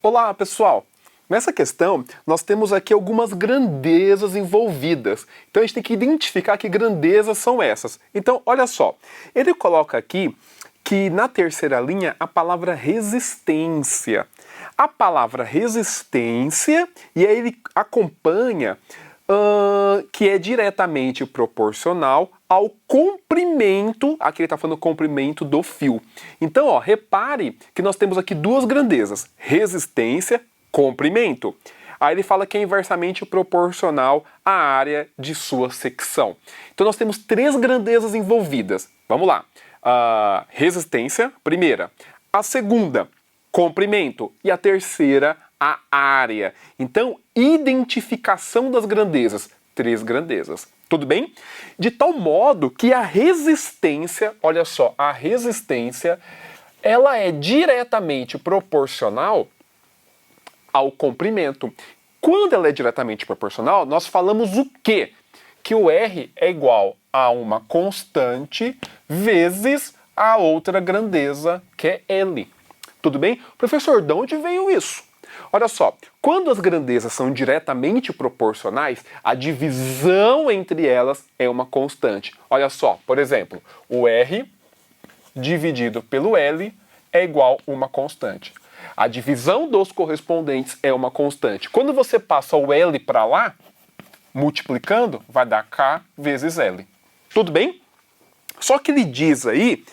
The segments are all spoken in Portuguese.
Olá, pessoal! Nessa questão, nós temos aqui algumas grandezas envolvidas. Então a gente tem que identificar que grandezas são essas. Então, olha só, ele coloca aqui que na terceira linha a palavra resistência. A palavra resistência, e aí ele acompanha que é diretamente proporcional ao comprimento, aqui ele está falando comprimento do fio. Então, ó, repare que nós temos aqui duas grandezas, resistência, comprimento. Aí ele fala que é inversamente proporcional à área de sua secção. Então nós temos três grandezas envolvidas. Vamos lá. Resistência, primeira. A segunda, comprimento. E a terceira, a área. Então, identificação das grandezas. Três grandezas. Tudo bem? De tal modo que a resistência, olha só, a resistência, ela é diretamente proporcional ao comprimento. Quando ela é diretamente proporcional, nós falamos o quê? Que o R é igual a uma constante vezes a outra grandeza, que é L. Tudo bem? Professor, de onde veio isso? Olha só, quando as grandezas são diretamente proporcionais, a divisão entre elas é uma constante. Olha só, por exemplo, o R dividido pelo L é igual a uma constante. A divisão dos correspondentes é uma constante. Quando você passa o L para lá, multiplicando, vai dar K vezes L. Tudo bem? Só que ele diz aí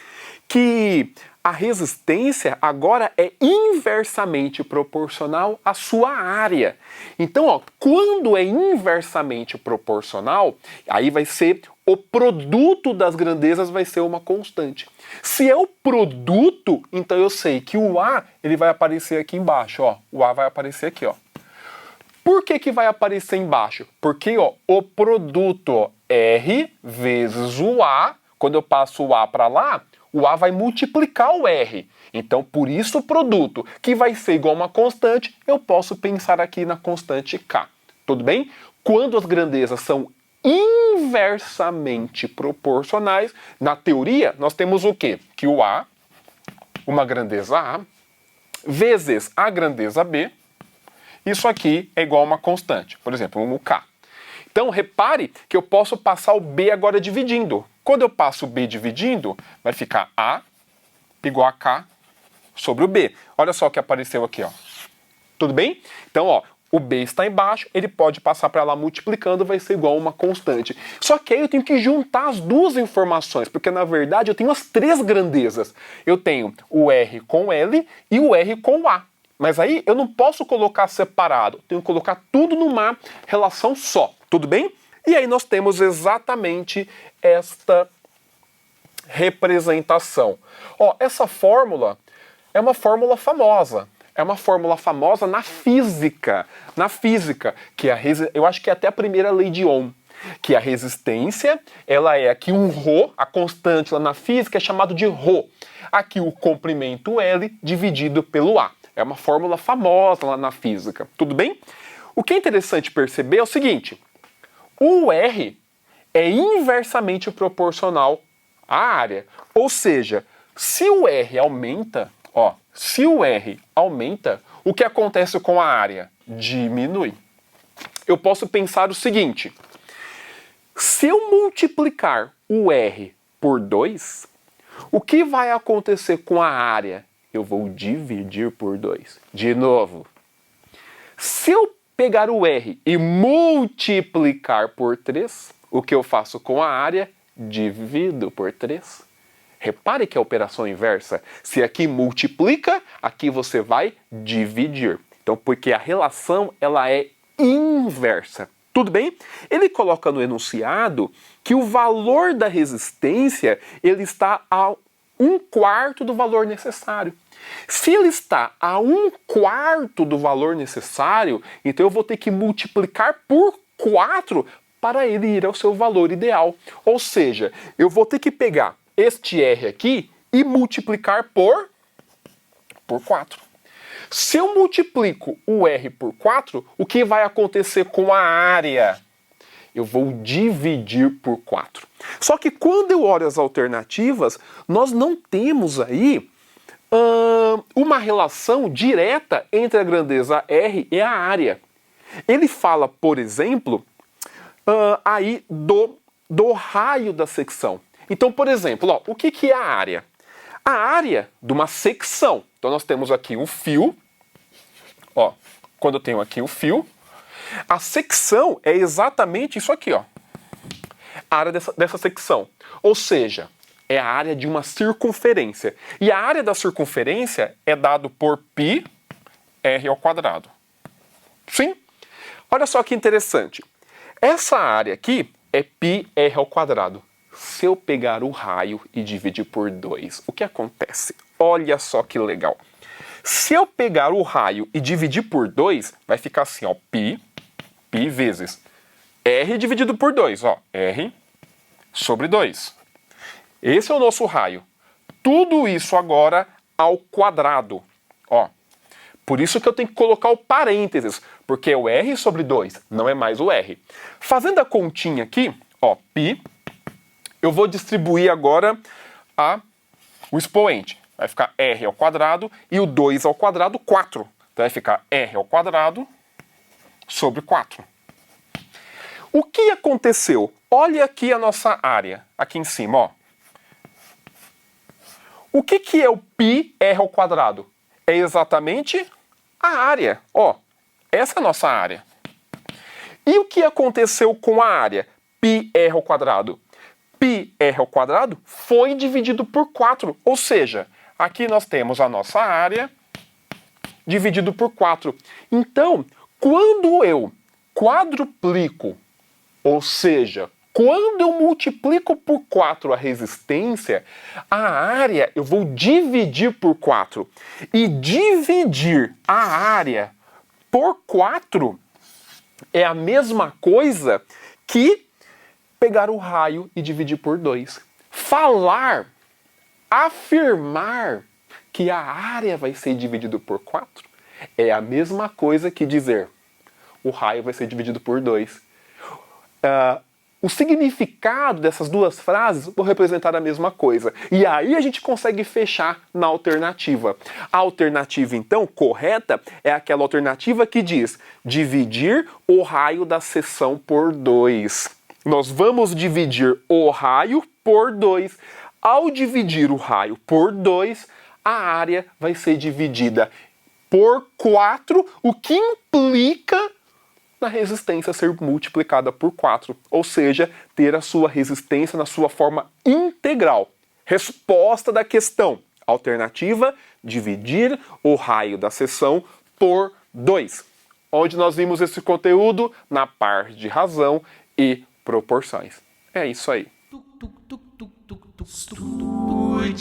que a resistência agora é inversamente proporcional à sua área. Então, ó, quando é inversamente proporcional, aí vai ser o produto das grandezas vai ser uma constante. Se é o produto, então eu sei que o A ele vai aparecer aqui embaixo. Ó, o A vai aparecer aqui. Ó. Por que vai aparecer embaixo? Porque ó, o produto ó, R vezes o A, quando eu passo o A para lá, o A vai multiplicar o R. Então, por isso o produto, que vai ser igual a uma constante, eu posso pensar aqui na constante K. Tudo bem? Quando as grandezas são inversamente proporcionais, na teoria, nós temos o quê? Que o A, uma grandeza A, vezes a grandeza B, isso aqui é igual a uma constante. Por exemplo, um K. Então, repare que eu posso passar o B agora dividindo. Quando eu passo o B dividindo, vai ficar A igual a K sobre o B. Olha só o que apareceu aqui, ó. Tudo bem? Então, ó, o B está embaixo, ele pode passar para lá multiplicando, vai ser igual a uma constante. Só que aí eu tenho que juntar as duas informações, porque na verdade eu tenho as três grandezas. Eu tenho o R com L e o R com A. Mas aí eu não posso colocar separado, eu tenho que colocar tudo numa relação só. Tudo bem? E aí nós temos exatamente esta representação. Ó, essa fórmula é uma fórmula famosa. É uma fórmula famosa na física. Na física, que eu acho que é até a primeira lei de Ohm. Que a resistência, ela é aqui um ρ, a constante lá na física é chamado de ρ. Aqui o comprimento L dividido pelo A. É uma fórmula famosa lá na física. Tudo bem? O que é interessante perceber é o seguinte. O R é inversamente proporcional à área. Ou seja, se o R aumenta, ó, se o R aumenta, o que acontece com a área? Diminui. Eu posso pensar o seguinte. Se eu multiplicar o R por 2, o que vai acontecer com a área? Eu vou dividir por 2. De novo. Se eu pegar o R e multiplicar por 3, o que eu faço com a área? Divido por 3. Repare que a operação inversa, se aqui multiplica, aqui você vai dividir. Então, porque a relação ela é inversa. Tudo bem? Ele coloca no enunciado que o valor da resistência ele está a 1/4 do valor necessário. Se ele está a 1/4 do valor necessário, então eu vou ter que multiplicar por 4 para ele ir ao seu valor ideal. Ou seja, eu vou ter que pegar este R aqui e multiplicar por 4. Se eu multiplico o R por 4, o que vai acontecer com a área? Eu vou dividir por 4. Só que quando eu olho as alternativas, nós não temos aí uma relação direta entre a grandeza R e a área. Ele fala, por exemplo, aí do raio da secção. Então, por exemplo, ó, o que é a área? A área de uma secção. Então, nós temos aqui um fio. Ó, quando eu tenho aqui o fio, a secção é exatamente isso aqui, ó. A área dessa secção. Ou seja, é a área de uma circunferência. E a área da circunferência é dado por πr². Sim? Olha só que interessante. Essa área aqui é πr². Se eu pegar o raio e dividir por 2, o que acontece? Olha só que legal. Se eu pegar o raio e dividir por 2, vai ficar assim, ó, π vezes r dividido por 2, ó, r sobre 2. Esse é o nosso raio. Tudo isso agora ao quadrado, ó. Por isso que eu tenho que colocar o parênteses, porque é o r sobre 2, não é mais o r. Fazendo a continha aqui, ó, π, eu vou distribuir agora o expoente. Vai ficar r² e o 2², 4. Então vai ficar r² sobre 4. O que aconteceu? Olha aqui a nossa área, aqui em cima, ó. O que é o πr²? É exatamente a área, ó. Essa é a nossa área. E o que aconteceu com a área? πr². πr² foi dividido por 4, ou seja, aqui nós temos a nossa área dividido por 4. Então, quando eu quadruplico, ou seja, quando eu multiplico por 4 a resistência, a área eu vou dividir por 4. E dividir a área por 4 é a mesma coisa que pegar o raio e dividir por 2. Afirmar que a área vai ser dividido por 4 é a mesma coisa que dizer o raio vai ser dividido por 2. O significado dessas duas frases vão representar a mesma coisa. E aí a gente consegue fechar na alternativa. A alternativa, então, correta é aquela alternativa que diz dividir o raio da seção por 2. Nós vamos dividir o raio por 2. Ao dividir o raio por 2, a área vai ser dividida por 4, o que implica na resistência ser multiplicada por 4, ou seja, ter a sua resistência na sua forma integral. Resposta da questão. Alternativa, dividir o raio da seção por 2. Onde nós vimos esse conteúdo? Na parte de razão e proporções. É isso aí. Estude.